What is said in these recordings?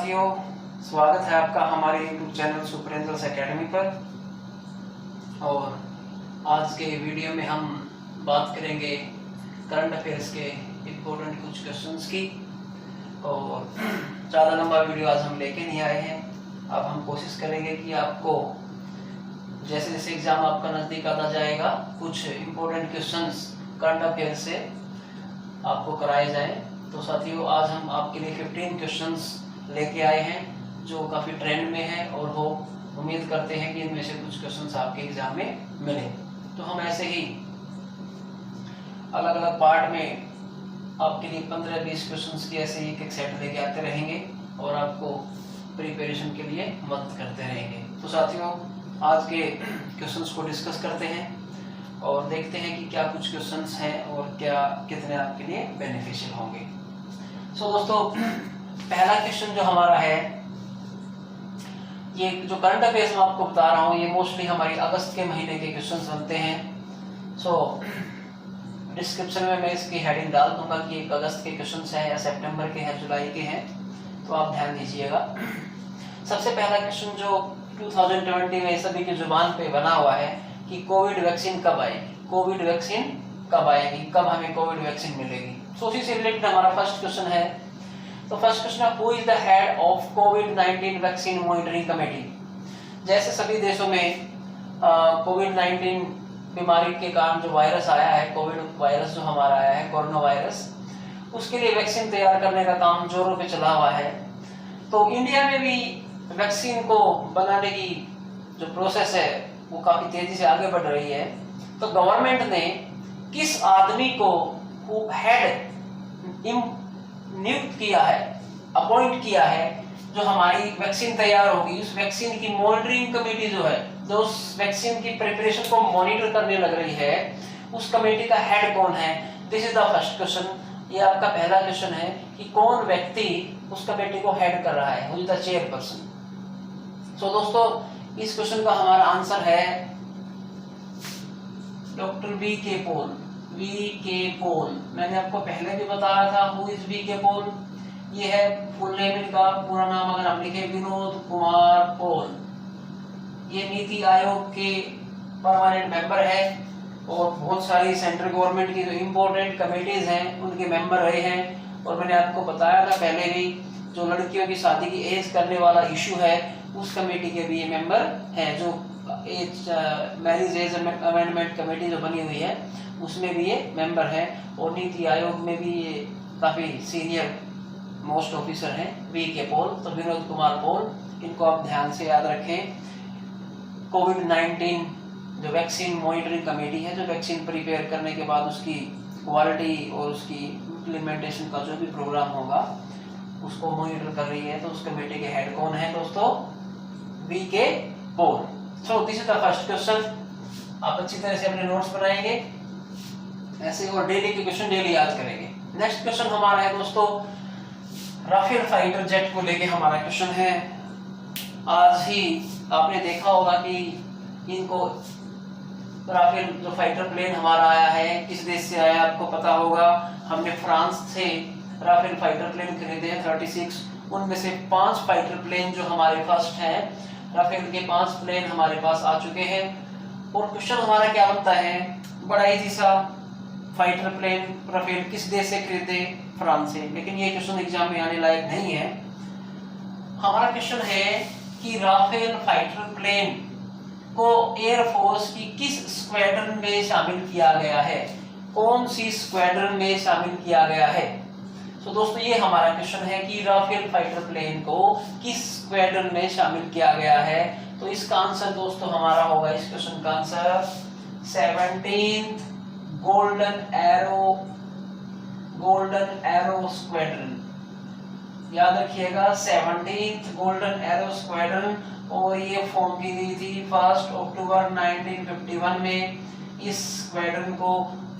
साथियों, स्वागत है आपका हमारे YouTube चैनल सुपरेंद्रस एकेडमी पर। और आज के वीडियो में हम बात करेंगे करंट अफेयर्स के इम्पोर्टेंट कुछ क्वेश्चंस की। और ज़्यादा लंबा वीडियो आज हम लेके नहीं आए हैं। अब हम कोशिश करेंगे कि आपको जैसे जैसे एग्ज़ाम आपका नज़दीक आता जाएगा कुछ इम्पोर्टेंट क्वेश्चंस करंट अफेयर्स से आपको कराए जाएँ। तो साथियों, आज हम आपके लिए 15 क्वेश्चंस लेके आए हैं जो काफ़ी ट्रेंड में है और हो उम्मीद करते हैं कि इनमें से कुछ क्वेश्चंस आपके एग्जाम में मिले। तो हम ऐसे ही अलग अलग पार्ट में आपके लिए 15-20 क्वेश्चंस की ऐसे एक एक सेट लेके आते रहेंगे और आपको प्रिपरेशन के लिए मदद करते रहेंगे। तो साथियों, आज के क्वेश्चंस को डिस्कस करते हैं और देखते हैं कि क्या कुछ क्वेश्चंस हैं और क्या कितने आपके लिए बेनिफिशियल होंगे। सो दोस्तों, पहला क्वेश्चन जो हमारा है, ये जो करंट अफेयर्स मैं आपको बता रहा हूँ, ये मोस्टली हमारी अगस्त के महीने के क्वेश्चंस बनते हैं। सो डिस्क्रिप्शन में मैं इसकी हेडिंग डाल दूंगा कि एक अगस्त के क्वेश्चंस हैं या सितंबर के हैं, जुलाई के हैं, तो आप ध्यान दीजिएगा। सबसे पहला क्वेश्चन जो 2020 में सभी की जुबान पे बना हुआ है कि कोविड वैक्सीन कब आएगी, कोविड वैक्सीन कब आएगी, कब हमें कोविड वैक्सीन मिलेगी। सो उसी से रिलेटेड हमारा फर्स्ट क्वेश्चन है। तो फर्स्ट क्वेश्चन है, who is the head of covid vaccine monitoring committee. जैसे सभी देशों में कोविड-19 बीमारी के कारण जो वायरस आया है, कोविड वायरस जो हमारा आया है, कोरोना वायरस, उसके लिए वैक्सीन तैयार करने का काम जोरों पे चला हुआ है। तो इंडिया में भी वैक्सीन को बनाने की जो प्रोसेस है वो काफी तेजी से आगे बढ़ रही है। तो गवर्नमेंट ने किस आदमी को हेड नियुक्त किया है, अपॉइंट किया है, जो हमारी वैक्सीन तैयार होगी उस वैक्सीन की मॉनिटरिंग कमेटी जो है, जो उस वैक्सीन की प्रिपरेशन को मॉनिटर करने लग रही है, उस कमेटी का हेड कौन है। This is the first question. ये आपका पहला क्वेश्चन है कि कौन व्यक्ति उस कमेटी को हेड कर रहा है, हु इज द चेयरपर्सन। सो दोस्तों, इस क्वेश्चन का हमारा आंसर है डॉक्टर वी के पॉल। वी के पॉल, मैंने आपको पहले भी बताया था हु इज वी के पॉल। ये है फुल नेम, इनका पूरा नाम अगर हम लिखे विनोद कुमार पॉल। ये नीति आयोग के परमानेंट मेंबर है और बहुत सारी सेंट्रल गवर्नमेंट की जो इम्पोर्टेंट कमेटीज हैं उनके मेंबर रहे हैं। और मैंने आपको बताया था पहले भी, जो लड़कियों की शादी की एज करने वाला इशू है उस कमेटी के भी ये मेंबर हैं। जो age marriage age amendment committee जो बनी हुई है उसमें भी ये मेंबर है। और नीति आयोग में भी ये काफ़ी सीनियर मोस्ट ऑफिसर हैं, वी के पॉल। तो विनोद कुमार पॉल, इनको आप ध्यान से याद रखें। कोविड-19 जो वैक्सीन मॉनिटरिंग कमेटी है, जो वैक्सीन प्रिपेयर करने के बाद उसकी क्वालिटी और उसकी इम्प्लीमेंटेशन का जो भी प्रोग्राम होगा उसको मॉनिटर कर रही है, तो उस कमेटी के हेड कौन है दोस्तों, वी के Paul. So this is the first question. आप अच्छी तरह से अपने नोट्स बनाएंगे ऐसे, और डेली के क्वेश्चन डेली याद करेंगे। नेक्स्ट क्वेश्चन हमारा है दोस्तों, राफेल फाइटर जेट को लेके हमारा क्वेश्चन है। आज ही आपने देखा होगा कि इनको राफेल जो फाइटर प्लेन हमारा आया है, किस देश से आया आपको पता होगा। हमने फ्रांस से राफेल फाइटर प्लेन खरीदे हैं 36। उनमें से 5 फाइटर प्लेन जो हमारे फर्स्ट हैं, राफेल के 5 प्लेन हमारे पास आ चुके हैं। और क्वेश्चन हमारा क्या बनता है, बड़ा इजी सा, फाइटर प्लेन राफेल किस देश से खरीदे, फ्रांस से। लेकिन ये क्वेश्चन एग्जाम में आने लायक नहीं है। हमारा क्वेश्चन है कि राफेल फाइटर प्लेन को एयरफोर्स की किस स्क्वाड्रन में शामिल किया गया है, कौन सी स्क्वाड्रन में शामिल किया गया है। तो दोस्तों, ये हमारा क्वेश्चन है कि राफेल फाइटर प्लेन को किस स्क्वाड्रन में शामिल किया गया है। तो इसका आंसर दोस्तों हमारा होगा, इस क्वेश्चन का answer 17th golden arrow squadron. याद रखिएगा 17th गोल्डन एरो स्क्वाड्रन। और ये फॉर्म की गई थी 1 अक्टूबर 1951 में। इस स्क्वाड्रन को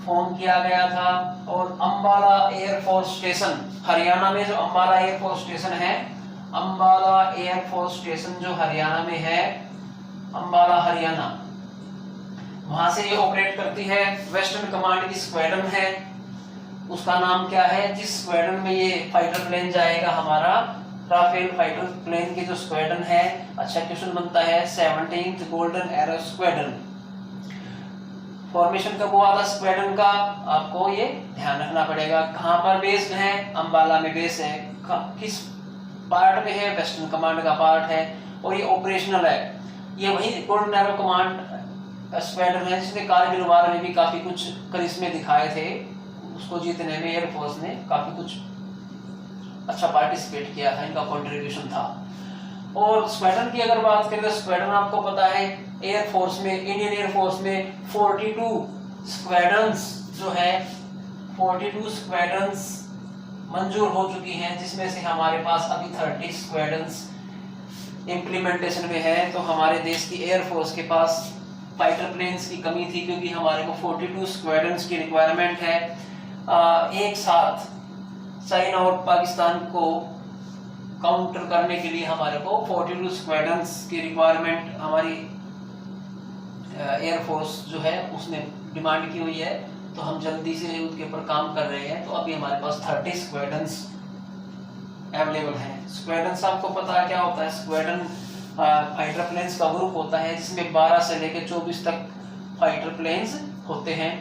फॉर्म किया गया था। और अंबाला एयरफोर्स स्टेशन, हरियाणा में जो अंबाला एयरफोर्स स्टेशन है, अंबाला एयरफोर्स स्टेशन जो हरियाणा में है, अंबाला हरियाणा, वहां से ये ऑपरेट करती है। वेस्टर्न कमांड की स्क्वाड्रन है, उसका नाम क्या है, जिस स्क्वाड्रन में ये फाइटर प्लेन जाएगा हमारा, राफेल फाइटर प्लेन के जो स्क्वाड्रन है। अच्छा क्वेश्चन बनता है 17th golden arrow squadron. Formation कब हुआ था स्क्वाड्रन का, आपको ये ध्यान रखना पड़ेगा। कहां पर बेस्ड है, अंबाला में बेस है। किस पार्ट में है, वेस्टर्न कमांड का पार्ट है और ये ऑपरेशनल है। ये वही गोल्डन एरो कमांड स्क्वाड्रन है जिसने कारगिल वार में भी काफी कुछ करिश्मे दिखाए थे, उसको जीतने में एयरफोर्स ने काफी कुछ अच्छा पार्टिसिपेट किया था, इनका कंट्रीब्यूशन था। और स्क्वाड्रन की अगर बात करें तो स्क्वाड्रन आपको पता है एयरफोर्स में, इंडियन एयरफोर्स में 42 स्क्वाड्रंस जो है 42 स्क्वाड्रंस मंजूर हो चुकी हैं, जिसमें से हमारे पास अभी 30 स्क्वाड्रंस इम्प्लीमेंटेशन में है। तो हमारे देश की एयरफोर्स के पास फाइटर प्लेन्स की कमी थी, क्योंकि हमारे को 42 स्क्वाड्रंस की रिक्वायरमेंट है। एक साथ चाइना और पाकिस्तान को काउंटर करने के लिए हमारे को 42 स्क्वाड्रंस की रिक्वायरमेंट हमारी एयरफोर्स जो है उसने डिमांड की हुई है। तो हम जल्दी से उसके ऊपर काम कर रहे हैं। तो अभी हमारे पास 30 स्क्वाड्रंस अवेलेबल है। स्क्वाड्रंस आपको पता है क्या होता है, स्क्वाड्रन फाइटर प्लेन्स का ग्रुप होता है जिसमें 12 से लेकर 24 तक फाइटर प्लेन्स होते हैं।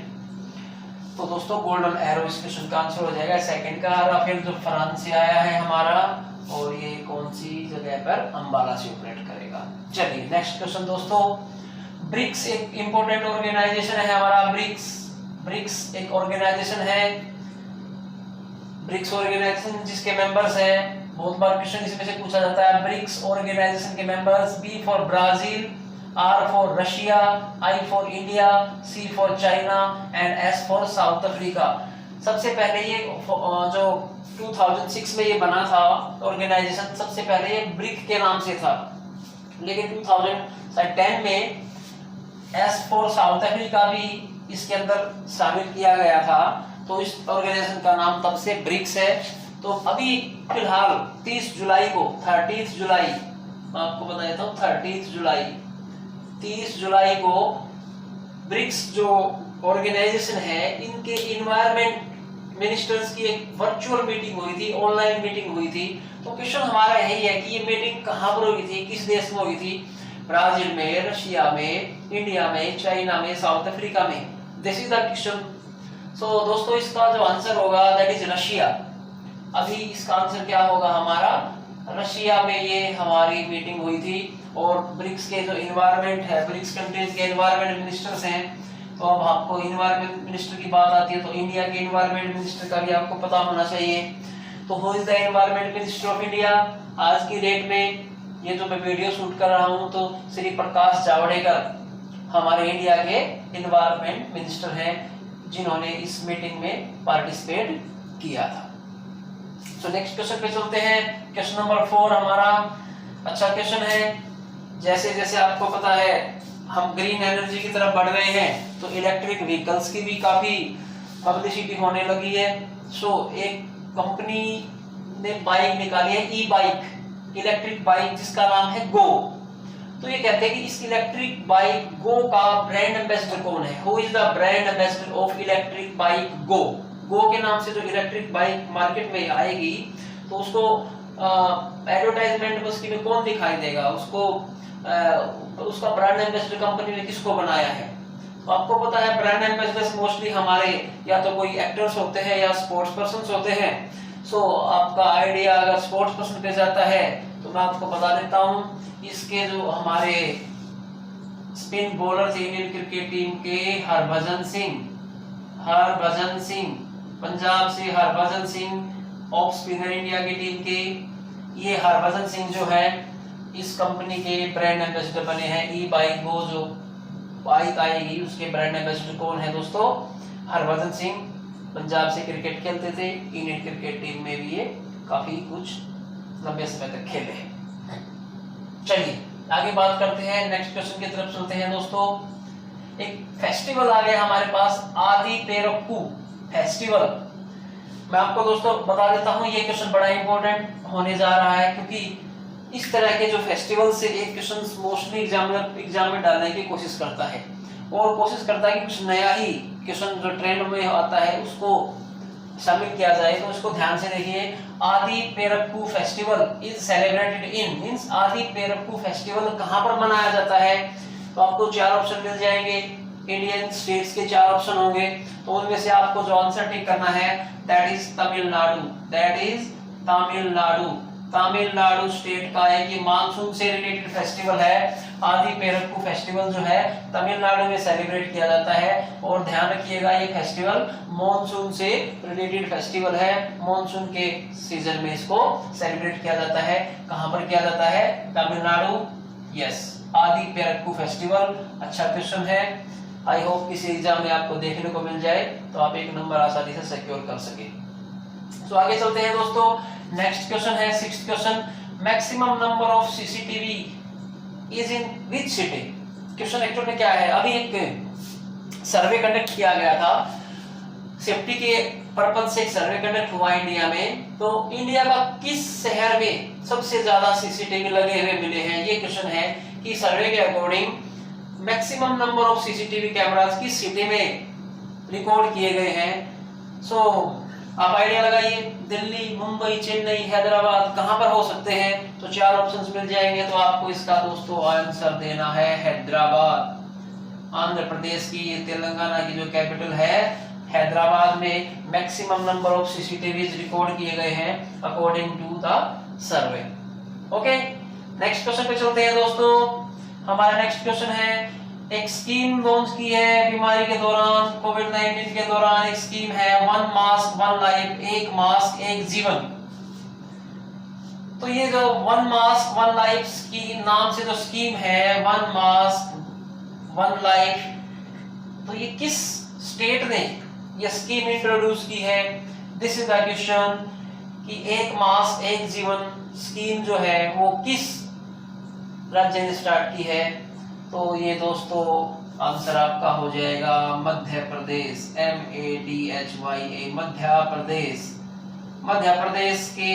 तो दोस्तों गोल्डन एरो इस क्वेश्चन का आंसर हो जाएगा। सेकंड का राफेल जो फ्रांस से आया है हमारा, और ये कौन सी जगह पर, अंबाला से ऑपरेट करेगा। चलिए नेक्स्ट क्वेश्चन दोस्तों, ब्रिक्स एक इंपॉर्टेंट ऑर्गेनाइजेशन है हमारा। ब्रिक्स एक ऑर्गेनाइजेशन है, ब्रिक्स ऑर्गेनाइजेशन जिसके मेंबर्स हैं, बहुत बार क्वेश्चन इसमें से पूछा जाता है। ब्रिक्स ऑर्गेनाइजेशन के members, B for Brazil, R for Russia, I for India, C for China and S for South Africa. सबसे पहले ये जो 2006 में ये बना था ऑर्गेनाइजेशन, सबसे पहले ये ब्रिक के नाम से था, लेकिन 2010 में एस फॉर साउथ अफ्रीका भी इसके अंदर शामिल किया गया था। तो इस ऑर्गेनाइजेशन का नाम तब से ब्रिक्स है। तो अभी फिलहाल 30 जुलाई को, 30 जुलाई मैं आपको बता देता हूँ, 30 जुलाई को ब्रिक्स जो ऑर्गेनाइजेशन है इनके इन्वायरमेंट मिनिस्टर्स की एक वर्चुअल मीटिंग हुई थी, ऑनलाइन मीटिंग हुई थी। तो क्वेश्चन हमारा यही है कि ये मीटिंग कहाँ पर हुई थी, किस देश में हुई थी, ब्राजील में, रशिया में, इंडिया में, चाइना में, साउथ अफ्रीका में। This is the question. So दोस्तों इसका जो आंसर होगा दैट इज रशिया। अभी इसका आंसर क्या होगा हमारा, रशिया में ये हमारी मीटिंग हुई थी। और ब्रिक्स के जो इन्वायरमेंट है, ब्रिक्स कंट्रीज के इन्वायरमेंट मिनिस्टर्स हैं। तो अब आपको इन्वायरमेंट मिनिस्टर की बात आती है तो इंडिया के इन्वायरमेंट मिनिस्टर का भी आपको पता होना चाहिए। तो who is the environment minister of India आज की डेट में। ये जो मैं वीडियो शूट कर रहा हूं तो श्री प्रकाश जावड़ेकर हमारे इंडिया के इन्वायरमेंट मिनिस्टर हैं, जिन्होंने इस मीटिंग में पार्टिसिपेट किया था। तो नेक्स्ट क्वेश्चन पे चलते हैं। क्वेश्चन नंबर 4 हमारा अच्छा क्वेश्चन है। जैसे जैसे आपको पता है हम ग्रीन एनर्जी की तरफ बढ़ रहे हैं तो इलेक्ट्रिक व्हीकल्स की भी काफी पब्लिसिटी होने लगी है। सो एक कंपनी ने बाइक निकाली है, ई बाइक, इलेक्ट्रिक बाइक, जिसका नाम है गो। तो ये कहते हैं कि इस इलेक्ट्रिक बाइक गो का ब्रांड एम्बेसडर कौन है, who is the brand ambassador of electric bike go. Go के नाम से जो इलेक्ट्रिक बाइक मार्केट में आएगी तो उसको एडवर्टाइजमेंट उसकी में कौन दिखाई देगा, उसको उसका ब्रांड एम्बेसडर कंपनी ने किसको बनाया है। तो आपको पता है ब्रांड एम्बेसडर्स मोस्टली हमारे या तो कोई एक्टर्स होते हैं या स्पोर्ट्स पर्सन्स होते हैं। सो आपका आइडिया अगर स्पोर्ट्स पर्सन पे जाता है तो मैं आपको बता देता हूँ, इसके जो हमारे स्पिन बॉलर थे इंडियन क्रिकेट टीम के, हरभजन सिंह, पंजाब से Harbhajan Singh, off spinner India की टीम के, ये हरभजन सिंह जो है इस कंपनी के ब्रांड एम्बेसडर बने हैं। ई बाइक गो जो बाइक आएगी उसके ब्रांड एम्बेसडर कौन है दोस्तों, हरभजन सिंह, पंजाब से क्रिकेट खेलते थे, इंडियन क्रिकेट टीम में भी ये काफी कुछ लंबे समय तक खेले हैं। चलिए आगे बात करते हैं, नेक्स्ट क्वेश्चन की तरफ चलते हैं दोस्तों। एक फेस्टिवल आ गया हमारे पास, आदि पेरक्कू फेस्टिवल। मैं आपको दोस्तों बता देता हूँ ये क्वेश्चन बड़ा इंपॉर्टेंट होने जा रहा है, क्योंकि इस तरह के जो फेस्टिवल से एक क्वेश्चन मोस्टली एग्जाम में डालने की कोशिश करता है और कोशिश करता है कि कुछ नया ही क्वेश्चन जो ट्रेंड में आता है उसको शामिल किया जाए तो इसको ध्यान से देखिए। Aadi Perukku festival is celebrated in, means Aadi Perukku festival कहां पर मनाया जाता है? तो आपको चार ऑप्शन मिल जाएंगे, इंडियन स्टेट्स के चार ऑप्शन होंगे, तो उनमें से आपको जो आंसर टिक करना है that is Tamil Nadu, that is Tamil Nadu. Tamil Nadu state का है कि मानसून से रिलेटेड फेस्टिवल है, आदि पेरप्पू फेस्टिवल जो है तमिलनाडु में सेलिब्रेट किया जाता है। और ध्यान रखिएगा ये फेस्टिवल मॉनसून से रिलेटेड फेस्टिवल है, मॉनसून के सीजन में इसको सेलिब्रेट किया जाता है। कहां पर किया जाता है? तमिलनाडु। यस, आदि पेरप्पू फेस्टिवल। अच्छा क्वेश्चन है, आई होप किसी एग्जाम में आपको देखने को मिल जाए तो आप एक नंबर आसानी से सिक्योर कर सके। तो आगे चलते हैं दोस्तों, नेक्स्ट क्वेश्चन है 6th question, maximum number of CCTV is in which city? Question actually में क्या है, अभी एक सर्वे कंडक्ट किया गया था, सेफ्टी के पर्पज से एक सर्वे कंडक्ट हुआ इंडिया में, तो इंडिया का किस शहर में सबसे ज्यादा सीसीटीवी लगे हुए मिले हैं? ये क्वेश्चन है कि सर्वे के according maximum number of CCTV cameras किस सिटी में रिकॉर्ड किए गए हैं। सो आप आइडिया लगाइए, दिल्ली, मुंबई, चेन्नई, हैदराबाद, कहां पर हो सकते हैं? तो चार ऑप्शंस मिल जाएंगे, तो आपको इसका दोस्तों आंसर देना है हैदराबाद। आंध्र प्रदेश की, तेलंगाना की जो कैपिटल है हैदराबाद में maximum number of CCTVs record किए गए हैं according to the survey. Okay, next question पे चलते हैं दोस्तों। हमारा नेक्स्ट क्वेश्चन है, एक स्कीम लॉन्च की है बीमारी के दौरान, कोविड-19 के दौरान एक स्कीम है, वन मास्क वन लाइफ, एक मास्क एक जीवन। तो ये जो वन मास्क वन लाइफ की नाम से जो स्कीम है, वन मास्क वन लाइफ, तो ये किस स्टेट ने ये स्कीम इंट्रोड्यूस की है? दिस इज द क्वेश्चन कि एक मास्क एक जीवन स्कीम जो है वो किस राज्य ने स्टार्ट की है? तो ये दोस्तों आंसर आपका हो जाएगा मध्य प्रदेश, MADHYA, मध्य प्रदेश। मध्य प्रदेश के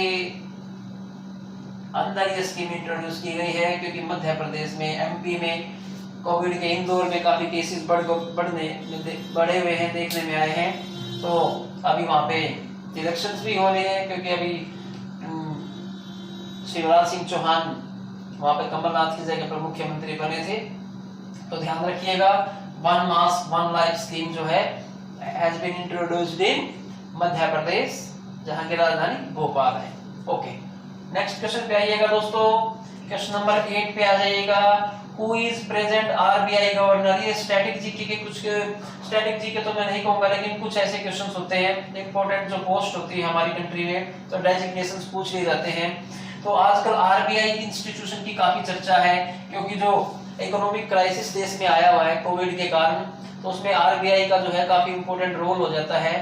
अंदर ये स्कीम इंट्रोड्यूस की गई है क्योंकि मध्य प्रदेश में, MP में कोविड के इंदौर में काफी केसेस बढ़े हुए हैं, देखने में आए हैं। तो अभी वहां पे इलेक्शंस भी हो रहे हैं क्योंकि अभी शिवराज सिंह चौहान वहां पे कमलनाथ की जगह पर मुख्यमंत्री बने थे। तो ध्यान रखिएगा, one mask one life scheme जो है हैज बीन इंट्रोड्यूस्ड इन मध्य प्रदेश, जहां की राजधानी भोपाल है। ओके, नेक्स्ट क्वेश्चन पे आइएगा दोस्तों, क्वेश्चन नंबर 8 पे आ जाइएगा। Who is present RBI governor? ये स्टैटिक जीके के कुछ, स्टैटिक जीके तो मैं नहीं कहूंगा, लेकिन कुछ ऐसे क्वेश्चंस होते हैं इंपॉर्टेंट जो पोस्ट होती है हमारी कंट्री में, तो डेजिग्नेशंस पूछ लिए जाते हैं। तो आजकल RBI इंस्टीट्यूशन की काफी चर्चा है क्योंकि जो इकोनॉमिक क्राइसिस देश में आया हुआ है कोविड के कारण, तो उसमें RBI का जो है काफी इंपॉर्टेंट रोल हो जाता है।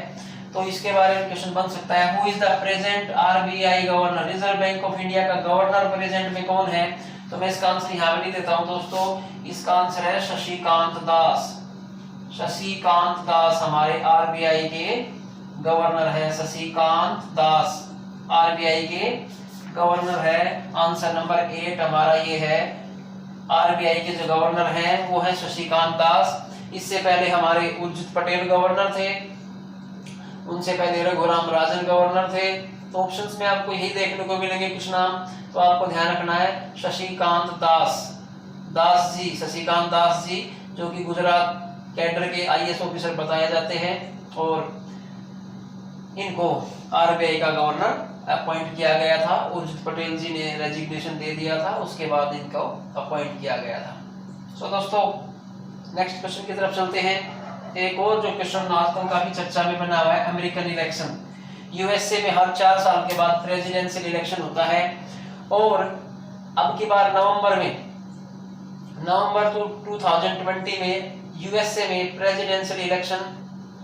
तो इसके बारे में क्वेश्चन बन सकता है, who is the present RBI governor? Reserve bank of India का गवर्नर प्रेजेंट में कौन है? तो मैं इसका आंसर यहाँ पे नहीं देता हूँ दोस्तों, इसका आंसर है शशिकांत दास। शशिकांत दास हमारे RBI के गवर्नर है, शशिकांत दास RBI के गवर्नर है। आंसर नंबर 8 हमारा ये है, RBI के जो गवर्नर हैं वो है शशिकांत दास। इससे पहले हमारे उर्जित पटेल गवर्नर थे, उनसे पहले रघुराम राजन गवर्नर थे। तो ऑप्शंस में आपको यही देखने को मिलेंगे कुछ नाम, तो आपको ध्यान रखना है शशिकांत दास जी, शशिकांत दास जी, जो कि गुजरात कैडर के IAS ऑफिसर बताए जाते हैं, और इनको RBI का गवर्नर अपॉइंट किया गया था। उर्जित पटेल जी ने रेजिग्नेशन दे दिया था, उसके बाद इनको अपॉइंट किया गया था। सो दोस्तों नेक्स्ट क्वेश्चन की तरफ चलते हैं। एक और जो क्वेश्चन आजकल काफी चर्चा में बना हुआ है, अमेरिकन इलेक्शन। USA में हर 4 साल के बाद प्रेसिडेंशियल इलेक्शन होता है, और अब की बार नवंबर 2020 में USA में प्रेसिडेंशियल इलेक्शन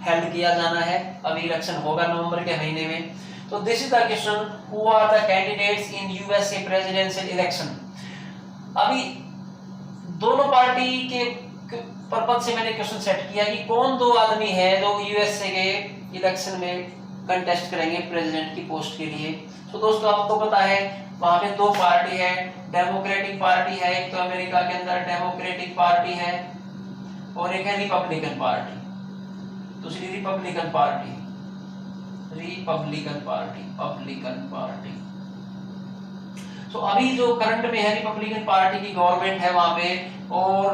हेल्ड किया जाना है। अभी इलेक्शन होगा नवंबर के महीने में। तो this is the question, who are the candidates in USA presidential election? अभी दोनों पार्टी के पर्पज से मैंने क्वेश्चन सेट किया कि कौन दो आदमी है जो USA के इलेक्शन में कंटेस्ट करेंगे प्रेसिडेंट की पोस्ट के लिए। तो दोस्तों आपको पता है वहां पे दो पार्टी है, डेमोक्रेटिक पार्टी है, एक तो अमेरिका के अंदर डेमोक्रेटिक पार्टी है, और एक है रिपब्लिकन पार्टी, दूसरी रिपब्लिकन पार्टी। Republican party. तो अभी जो करंट में है रिपब्लिकन पार्टी की गवर्नमेंट है वहां पे, और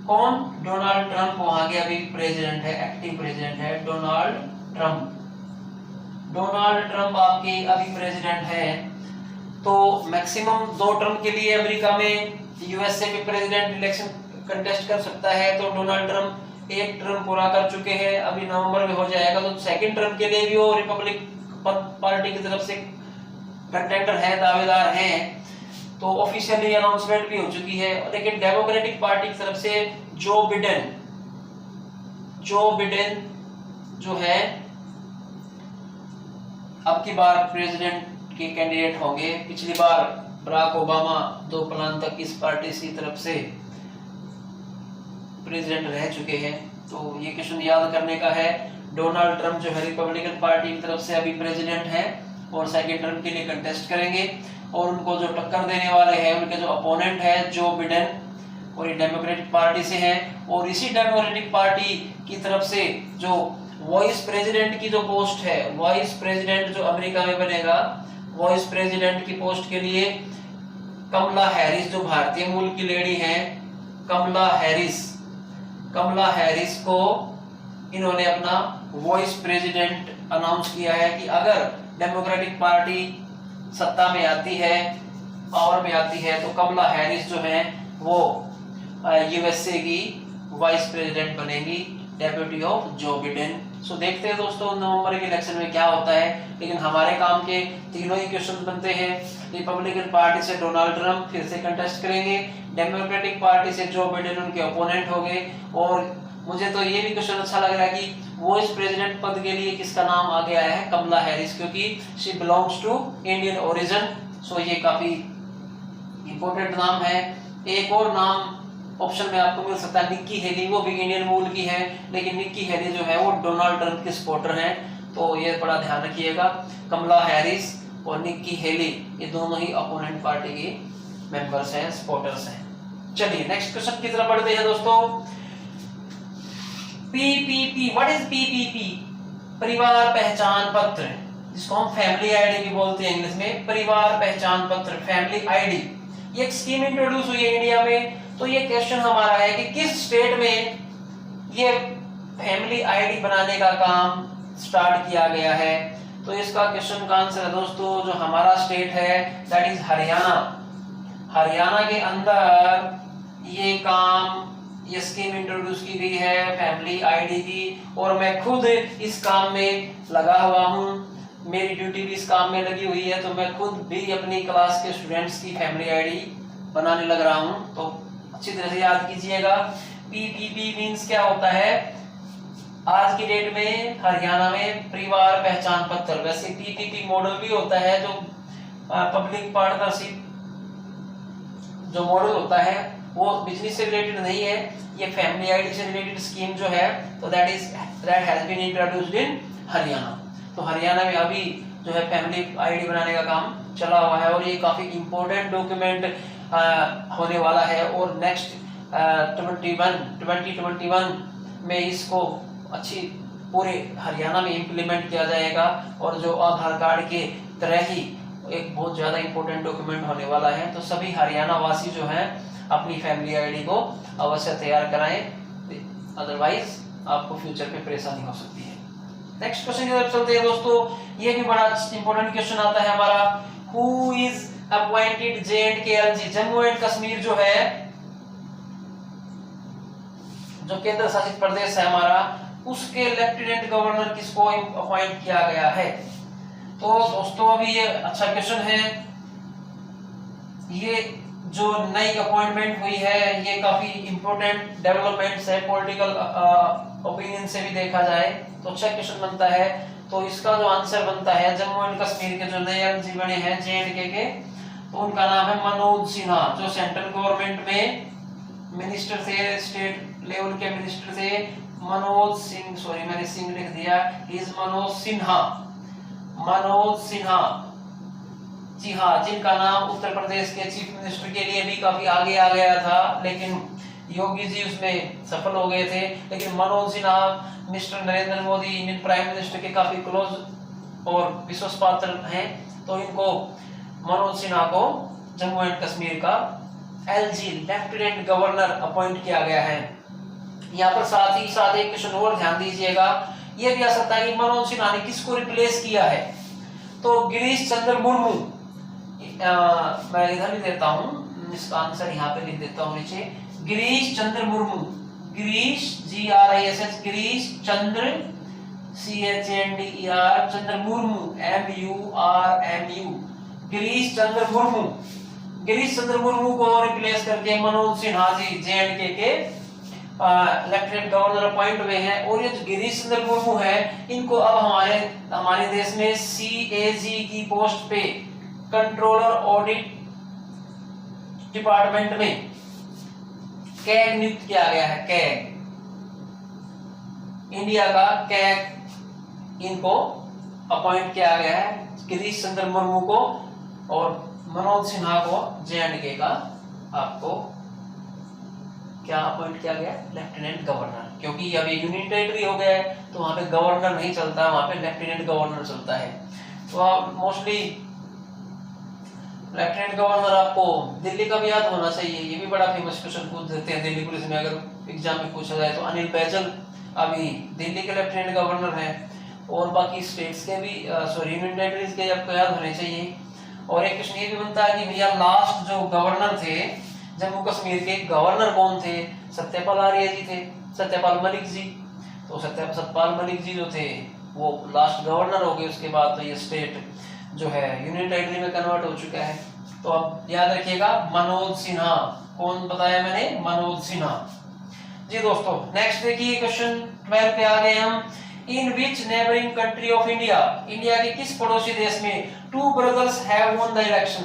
कौन? डोनाल्ड ट्रंप वहां के अभी प्रेसिडेंट है, एक्टिव प्रेसिडेंट है डोनाल्ड ट्रंप आपके अभी प्रेसिडेंट है। तो मैक्सिमम 2 टर्म के लिए अमेरिका में यूएसए में प्रेसिडेंट इलेक्शन कंटेस्ट कर सकता है। तो डोनाल्ड ट्रंप 1 टर्म पूरा कर चुके हैं, अभी नवंबर में हो जाएगा। तो सेकंड टर्म के लिए भी वो रिपब्लिक पार्टी की तरफ से कंटेंडर है, दावेदार हैं। तो ऑफिशियली अनाउंसमेंट भी हो चुकी है। लेकिन डेमोक्रेटिक पार्टी की तरफ से जो बिडेन जो है अब की बार प्रेसिडेंट के कैंडिडेट होंगे। पिछली बार बराक ओबामा 2 प्लान तक इस पार्टी की तरफ से प्रेसिडेंट रह चुके हैं। तो ये क्वेश्चन याद करने का है। डोनाल्ड ट्रंप जो है रिपब्लिकन पार्टी की तरफ से अभी प्रेसिडेंट है और सेकंड टर्म के लिए कंटेस्ट करेंगे। और उनको जो टक्कर देने वाले हैं, उनके जो अपोनेंट है जो बिडेन, और ये डेमोक्रेटिक पार्टी से है। और इसी डेमोक्रेटिक पार्टी की तरफ से जो वाइस प्रेसिडेंट की जो पोस्ट है, वाइस प्रेसिडेंट जो अमेरिका में बनेगा, वाइस प्रेसिडेंट की पोस्ट के लिए कमला हैरिस जो भारतीय मूल की लेडी हैं, कमला हैरिस को इन्होंने अपना वाइस प्रेसिडेंट अनाउंस किया है कि अगर डेमोक्रेटिक पार्टी सत्ता में आती है, पावर में आती है, तो कमला हैरिस जो है वो यूएसए की वाइस प्रेसिडेंट बनेगी, डेप्यूटी ऑफ जो बिडेन। सो देखते हैं दोस्तों नवंबर के इलेक्शन में क्या होता है। लेकिन हमारे काम के तीनों ही क्वेश्चन बनते हैं। रिपब्लिकन पार्टी से डोनाल्ड ट्रंप फिर से कंटेस्ट करेंगे, डेमोक्रेटिक पार्टी से जो बिडेन उनके ओपोनेंट होंगे। और मुझे तो ये भी क्वेश्चन अच्छा लग रहा है कि वाइस प्रेसिडेंट पद के लिए किसका नाम आगे आया है? कमला हैरिस, क्योंकि she belongs to Indian origin. So ये काफी इंपॉर्टेंट नाम है। एक और नाम ऑप्शन में आपको मिल सकता है निक्की हेली, वो भी इंडियन मूल की है, लेकिन निक्की हेली जो है वो डोनाल्ड ट्रंप की सपोर्टर हैं। तो ये बड़ा ध्यान रखिएगा, कमला हैरिस और निक्की हेली ये दोनों ही अपोनेंट पार्टी के मेंबर्स हैं, सपोर्टर्स हैं। चलिए नेक्स्ट क्वेश्चन की तरफ बढ़ते हैं दोस्तों। PPP, what is PPP? परिवार पहचान पत्र, जिसको हम फैमिली आईडी भी बोलते हैं इंग्लिश में, परिवार पहचान पत्र, फैमिली आईडी। ये एक स्कीम इंट्रोड्यूस हुई है इंडिया में। तो ये क्वेश्चन हमारा है कि किस स्टेट में ये फैमिली आईडी बनाने का काम स्टार्ट किया गया है? तो इसका क्वेश्चन का आंसर है दोस्तों, जो हमारा स्टेट है दैट इज हरियाणा। हरियाणा के अंदर ये काम, ये स्कीम इंट्रोड्यूस की गई है फैमिली आईडी की। और मैं खुद इस काम में लगा हुआ हूँ, मेरी ड्यूटी भी इस काम में लगी हुई है। तो मैं खुद भी अपनी क्लास के स्टूडेंट्स की फैमिली आईडी बनाने लग रहा हूँ। तो अच्छी तरह से याद कीजिएगा, पीपीपी मींस क्या होता है। आज की डेट में हरियाणा में परिवार पहचान पत्र, वैसे पीपीपी मॉडल भी होता है जो पब्लिक पार्टनरशिप जो मॉडल होता है वो बिजनेस से रिलेटेड नहीं है, ये फैमिली आईडी से रिलेटेड स्कीम जो है, तो that has been introduced in Haryana. तो हरियाणा में अभी जो है फैमिली आईडी बनाने का काम चला हुआ है। और ये काफी इंपॉर्टेंट डॉक्यूमेंट होने वाला है। और नेक्स्ट 2021 में इसको अच्छी पूरे हरियाणा में इम्प्लीमेंट किया जाएगा। और जो आधार कार्ड के तरह ही एक बहुत ज्यादा इंपॉर्टेंट डॉक्यूमेंट होने वाला है। तो सभी हरियाणा वासी जो हैं अपनी फैमिली आईडी को अवश्य तैयार कराएं, अदरवाइज आपको फ्यूचर पे परेशानी हो सकती है। नेक्स्ट क्वेश्चन की तरफ चलते हैं दोस्तों। ये भी बड़ा इंपॉर्टेंट क्वेश्चन आता है हमारा, who is appointed JNK-LG, Jammu and Kashmir जो है, जो केंद्र शासित प्रदेश है हमारा, उसके लेफ्टिनेंट गवर्नर किसको अपॉइंट किया गया है? तो दोस्तों अभी ये अच्छा क्वेश्चन है। ये जो नई अपॉइंटमेंट हुई है ये काफी इंपॉर्टेंट डेवलपमेंट्स है, पॉलिटिकल ओपिनियन से भी देखा जाए तो अच्छा क्वेश्चन बनता है। तो इसका जो आंसर बनता है, जम्मू एंड कश्मीर के जो नए एमजी बने हैं JNK के, तो उनका नाम है मनोज सिन्हा, जो सेंट्रल गवर्नमेंट में मिनिस्टर थे, स्टेट लेवल के मिनिस्टर थे। मनोज सिंह, सॉरी मैंने सिंह लिख दिया, इज मनोज सिन्हा। मनोज सिन्हा जी हाँ, जिनका नाम उत्तर प्रदेश के चीफ मिनिस्टर के लिए भी काफी आगे आ गया था, लेकिन योगी जी उसमें सफल हो गए थे, लेकिन Manoj Sinha mister Narendra Modi Indian prime minister के काफी क्लोज और विश्वास पात्र हैं, तो इनको मनोज सिन्हा को जम्मू एंड कश्मीर का एलजी लेफ्टिनेंट गवर्नर अपॉइंट किया गया है। यहाँ पर साथ ही साथ एक क्वेश्चन और ध्यान दीजिएगा, यह भी आ सकता है कि मनोज सिन्हा ने किसको रिप्लेस किया है, तो गिरीश चंद्र मुर्मू। मैं इधर भी देता हूँ, इसका आंसर यहाँ पे लिख देता हूँ नीचे, Girish Chandra Murmu, Girish GRISH, Girish Chandra CHNDER, Chandra Murmu MURMU, Girish Chandra Murmu. Girish Chandra Murmu को रिप्लेस करके मनोज सिन्हा जी JNK के लेफ्टिनेंट गवर्नर अपॉइंट हुए हैं। और ये जो गिरीश चंद्र मुर्मू है, इनको अब हमारे देश में CAG की पोस्ट पे, कंट्रोलर ऑडिट डिपार्टमेंट में कैग नियुक्त किया गया है। कैग, इंडिया का कैग इनको अपॉइंट किया गया है, गिरीश चंद्र मुर्मू को और मनोज सिन्हा को JNK का आपको क्या अपॉइंट किया गया, लेफ्टिनेंट गवर्नर। क्योंकि अब ये यूनियन टेरिटरी हो गया है तो वहां पे गवर्नर नहीं चलता, वहां पे लेफ्टिनेंट गवर्नर चलता है। तो आप मोस्टली लेफ्टिनेंट गवर्नर आपको दिल्ली का भी याद होना चाहिए, ये भी बड़ा फेमस क्वेश्चन पूछ देते हैं दिल्ली पुलिस में, अगर एग्जाम में पूछा जाए तो अनिल बैजल अभी दिल्ली के लेफ्टिनेंट गवर्नर हैं। और बाकी स्टेट्स के भी यूनियन टेरिटरीज के आपको याद होने चाहिए। और एक क्वेश्चन ये भी बनता है कि भैया लास्ट जो गवर्नर थे जम्मू कश्मीर के, गवर्नर कौन थे, सत्यपाल आर्य जी थे, सत्यपाल मलिक जी। तो सत्यपाल मलिक जी जो थे वो लास्ट गवर्नर हो गए, उसके बाद तो ये स्टेट जो है यूनियन टेरिटरी में कन्वर्ट हो चुका है। तो अब याद रखिएगा मनोज सिन्हा, कौन बताया मैंने, मनोज सिन्हा जी। दोस्तों नेक्स्ट देखिए क्वेश्चन 12 पे आ गए हम। In which neighbouring country of India, India के किस पड़ोसी देश में two brothers have won the election,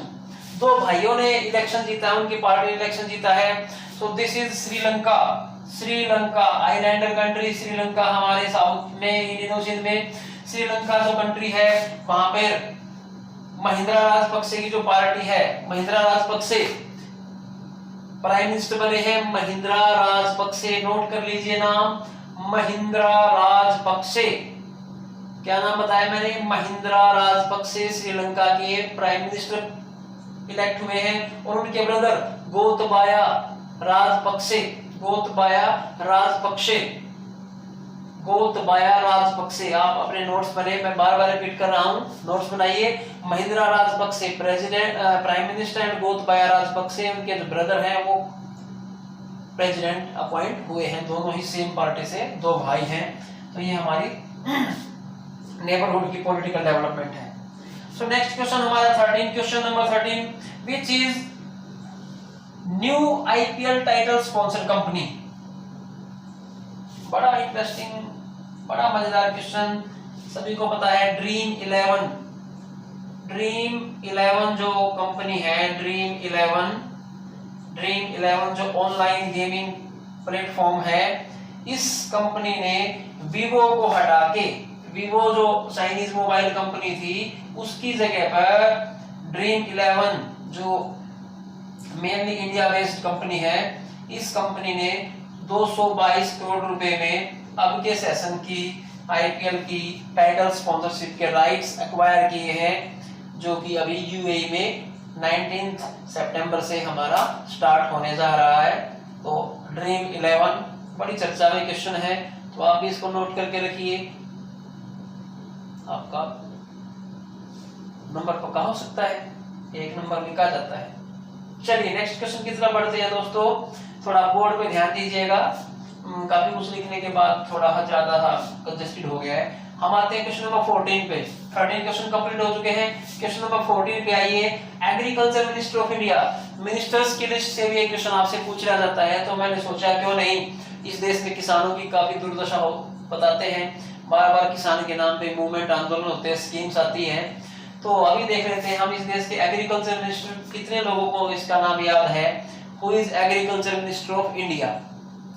दो भाइयों ने इलेक्शन जीता है, उनकी पार्टी ने इलेक्शन जीता है। So this is Sri Lanka, Sri Lanka islander country, Sri Lanka हमारे साउथ में इंडियन ओशियन में श्रीलंका जो कंट्री है, वहां पर महिंद्रा राजपक्षे की जो पार्टी है, महिंद्रा राजपक्षे प्राइम मिनिस्टर बने हैं, महिंद्रा राजपक्षे, नोट कर लीजिए नाम, महिंद्रा राजपक्षे। क्या नाम बताया मैंने, महिंद्रा राजपक्षे श्रीलंका के प्राइम मिनिस्टर इलेक्ट हुए हैं। और उनके ब्रदर गोतबाया राजपक्षे, गोतबाया राजपक्षे, गोतबाया राजपक्षे। आप अपने नोट्स बने, मैं बार बार रिपीट कर रहा हूं, नोट्स बनाइए। Mahindra Rajapaksa president prime minister and Gotabaya Rajapaksa उनके जो ब्रदर हैं वो प्रेसिडेंट अपॉइंट हुए हैं, दोनों ही सेम पार्टी से, दो भाई हैं। तो ये हमारी नेबरहुड की पॉलिटिकल डेवलपमेंट है। सो नेक्स्ट क्वेश्चन हमारा 13, question number 13, which is new IPL title sponsor company. बड़ा इंटरेस्टिंग, बड़ा मजेदार क्वेश्चन, सभी को पता है ड्रीम 11, ड्रीम 11 जो कंपनी है, ड्रीम 11 जो ऑनलाइन गेमिंग प्लेटफॉर्म है, इस कंपनी ने वीवो को हटा के, वीवो जो चाइनीज मोबाइल कंपनी थी उसकी जगह पर ड्रीम 11 जो मेनली इंडिया बेस्ड कंपनी है, इस कंपनी ने 222 करोड़ रुपए में अब के सेशन की IPL की टाइटल स्पॉन्सरशिप के राइट्स एक्वायर किए हैं, जो कि अभी UAE में 19 सितंबर से हमारा स्टार्ट होने जा रहा है। तो ड्रीम 11 बड़ी चर्चा में क्वेश्चन है, तो आप भी इसको नोट करके रखिए, आपका नंबर पक्का हो सकता है, 1 नंबर लिखा जाता है। चलिए नेक्स्ट क्वेश्चन की तरफ बढ़ते हैं दोस्तों, थोड़ा बोर्ड पे ध्यान दीजिएगा, काफी कुछ लिखने के बाद थोड़ा ज्यादा कंजेस्टेड हो गया है। हम आते हैं क्वेश्चन नंबर 14 पे, 13 क्वेश्चन कंप्लीट हो चुके हैं। क्वेश्चन नंबर 14 पे आइए, agriculture minister of India, ministers की लिस्ट से भी एक क्वेश्चन आपसे पूछा जाता है, तो मैंने सोचा क्यों नहीं इस देश में किसानों की काफी दुर्दशा हो बताते हैं, बार बार किसान के नाम पे मूवमेंट आंदोलन होते हैं, स्कीम्स आती हैं। तो अभी देख लेते हैं हम इस देश के एग्रीकल्चर मिनिस्टर, कितने लोगों को इसका नाम याद है, who is agriculture minister of India.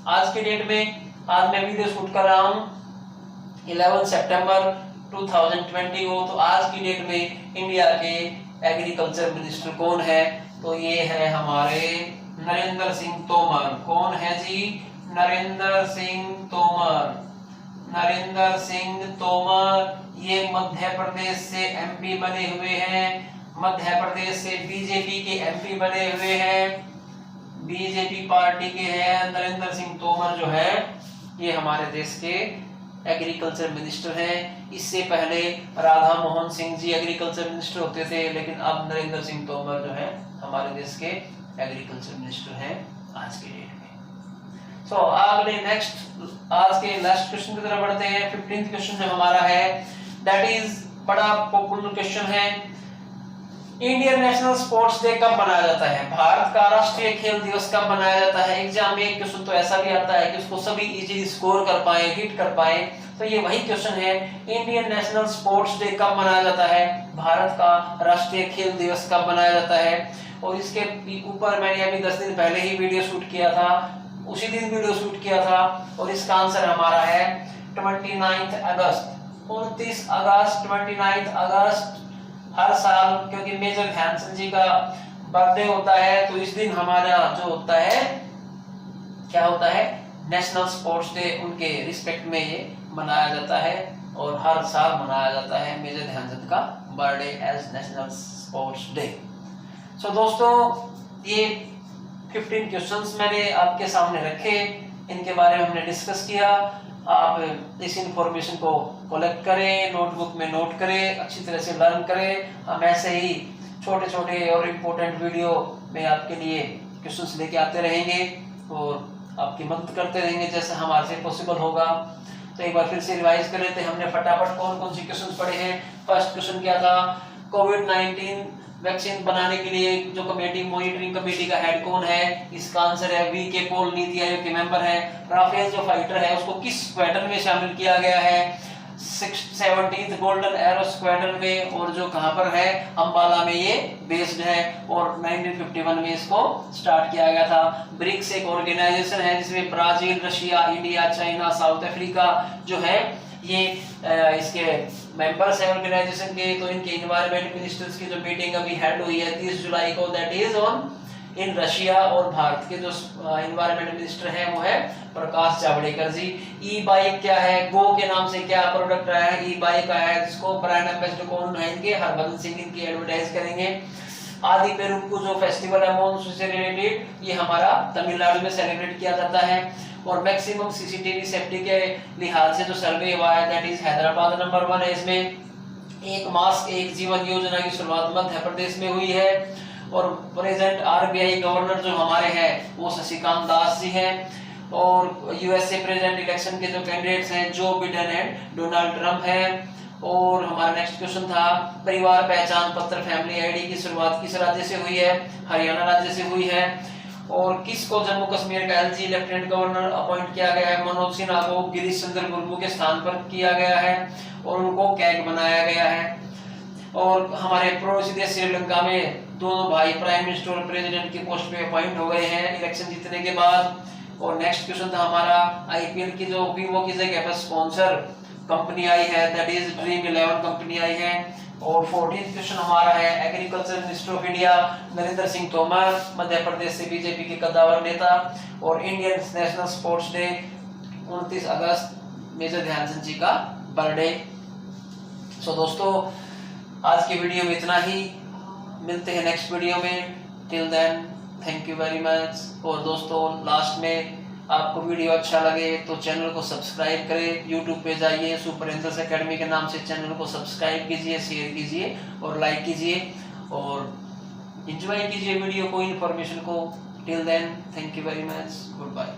आज के डेट में, आज मैं वीडियो शूट कर रहा हूं 11 सितंबर 2020 को, तो आज की डेट में इंडिया के एग्रीकल्चर मिनिस्टर कौन है, तो ये है हमारे नरेंद्र सिंह तोमर। कौन है जी? नरेंद्र सिंह तोमर। नरेंद्र सिंह तोमर ये मध्य प्रदेश से एमपी बने हुए हैं। मध्य प्रदेश से बीजेपी के एमपी बने हुए हैं, बीजेपी पार्टी के हैं। नरेंद्र सिंह तोमर जो है ये हमारे देश के एग्रीकल्चर मिनिस्टर हैं। इससे पहले राधा मोहन सिंह जी एग्रीकल्चर मिनिस्टर होते थे, लेकिन अब नरेंद्र सिंह तोमर जो है हमारे देश के एग्रीकल्चर मिनिस्टर हैं आज के डेट में। सो अगले नेक्स्ट आज के लास्ट क्वेश्चन की तरफ बढ़ते हैं। 15th क्वेश्चन जो हमारा है दैट इज बड़ा पॉपुलर क्वेश्चन है। इंडियन नेशनल स्पोर्ट्स डे कब मनाया जाता है? भारत का राष्ट्रीय खेल दिवस कब मनाया जाता है? एग्जाम में एक क्वेश्चन तो ऐसा भी आता है कि उसको सभी इजीली स्कोर कर पाए, हिट कर पाए, तो ये वही क्वेश्चन है। इंडियन नेशनल स्पोर्ट्स डे कब मनाया जाता है? भारत का राष्ट्रीय खेल दिवस कब मनाया जाता है? और इसके ऊपर मैंने अभी 10 दिन पहले ही वीडियो शूट किया था, उसी दिन वीडियो शूट किया था, और इसका आंसर हमारा है 29 अगस्त। 29 अगस्त 29 अगस्त हर साल, क्योंकि मेजर ध्यानचंद जी का बर्थडे होता है, तो इस दिन हमारा जो होता है क्या होता है, नेशनल स्पोर्ट्स डे उनके रिस्पेक्ट में ये मनाया जाता है, और हर साल मनाया जाता है मेजर ध्यानचंद का birthday as national sports day. So दोस्तों ये 15 क्वेश्चंस मैंने आपके सामने रखे, इनके बारे में हमने डिस्कस किया। आप इस इंफॉर्मेशन को कलेक्ट करें, नोटबुक में नोट करें, अच्छी तरह से लर्न करें। हम ऐसे ही छोटे छोटे और इम्पोर्टेंट वीडियो में आपके लिए क्वेश्चंस लेके आते रहेंगे और आपकी मदद करते रहेंगे जैसे हमारे से पॉसिबल होगा। तो एक बार फिर से रिवाइज कर लेते हैं, हमने फटाफट कौन कौन सी क्वेश्चन पढ़े हैं। फर्स्ट क्वेश्चन क्या था? कोविड-19 वैक्सीन बनाने के लिए जो कमेटी, मॉनिटरिंग कमेटी का हेड कौन है? इसका आंसर है वी के पॉल, नीति आयोग के मेंबर है। राफेल जो फाइटर है उसको किस स्क्वाड्रन में शामिल किया गया है? 17th गोल्डन एरो स्क्वाड्रन में, और जो कहां पर है? अंबाला में ये बेस्ड है, और 1951 में इसको स्टार्ट किया गया था। ब्रिक्स एक ऑर्गेनाइजेशन है जिसमें Brazil, Russia, India, China, south Africa जो है ये इसके मेंबर्स है ऑर्गेनाइजेशन के। तो इनके एनवायरमेंट मिनिस्टर्स की जो मीटिंग अभी हेड हुई है 30 जुलाई को, that is on in Russia, और भारत के जो एनवायरमेंट मिनिस्टर है वो है प्रकाश जावड़ेकर जी। ई बाइक क्या है? गो के नाम से क्या प्रोडक्ट आया है? ई बाइक आया है, जिसको ब्रांड एम्बेसडर कौन है इनके? हरभजन सिंह इनकी एडवर्टाइज करेंगे। आदि पेरुक्कू जो फेस्टिवल है मॉनसून से रिलेटेड, ये हमारा तमिलनाडु में सेलिब्रेट किया जाता है। और मैक्सिमम सीसीटीवी सेफ्टी के लिहाज से जो सर्वे हुआ है दैट इज हैदराबाद नंबर 1 है। इसमें एक मास्क एक जीवन योजना की शुरुआत मध्य प्रदेश में हुई है। और प्रेजेंट आरबीआई गवर्नर जो हमारे हैं वो शशिकांत दास जी हैं। और यूएसए प्रेसिडेंट इलेक्शन के जो कैंडिडेट्स हैं Joe Biden and Donald Trump हैं। और हमारा नेक्स्ट क्वेश्चन था परिवार पहचान पत्र फैमिली आईडी की शुरुआत किस राज्य से हुई है? हरियाणा राज्य से हुई है। और किसको जम्मू कश्मीर का एलजी लेफ्टिनेंट गवर्नर अपॉइंट किया गया है? मनोज सिन्हा को गिरीश चंद्र मुर्मू के स्थान पर किया गया है, और उनको कैग बनाया गया है। और हमारे पड़ोसी देश श्रीलंका में दोनों भाई प्राइम मिनिस्टर और प्रेसिडेंट की पोस्ट पे अपॉइंट हो गए हैं इलेक्शन जीतने के बाद। और नेक्स्ट क्वेश्चन था हमारा आईपीएल की जो वीवो की जगह पर स्पॉन्सर कंपनी आई है दैट इज ड्रीम 11 कंपनी आई है। और 14th क्वेश्चन हमारा है agriculture minister of India Narendra Singh Tomar, Madhya Pradesh से बीजेपी के कद्दावर नेता। और इंडियन नेशनल स्पोर्ट्स डे 29 अगस्त मेजर ध्यानचंद जी का बर्थडे। सो दोस्तों आज की वीडियो में इतना ही, मिलते हैं नेक्स्ट वीडियो में। Till then thank you very much. और दोस्तों लास्ट में आपको वीडियो अच्छा लगे तो चैनल को सब्सक्राइब करें, यूट्यूब पे जाइए सुपर एंजल्स एकेडमी के नाम से चैनल को सब्सक्राइब कीजिए, शेयर कीजिए और लाइक कीजिए और एंजॉय कीजिए वीडियो को, इन्फॉर्मेशन को। Till then thank you very much, good bye.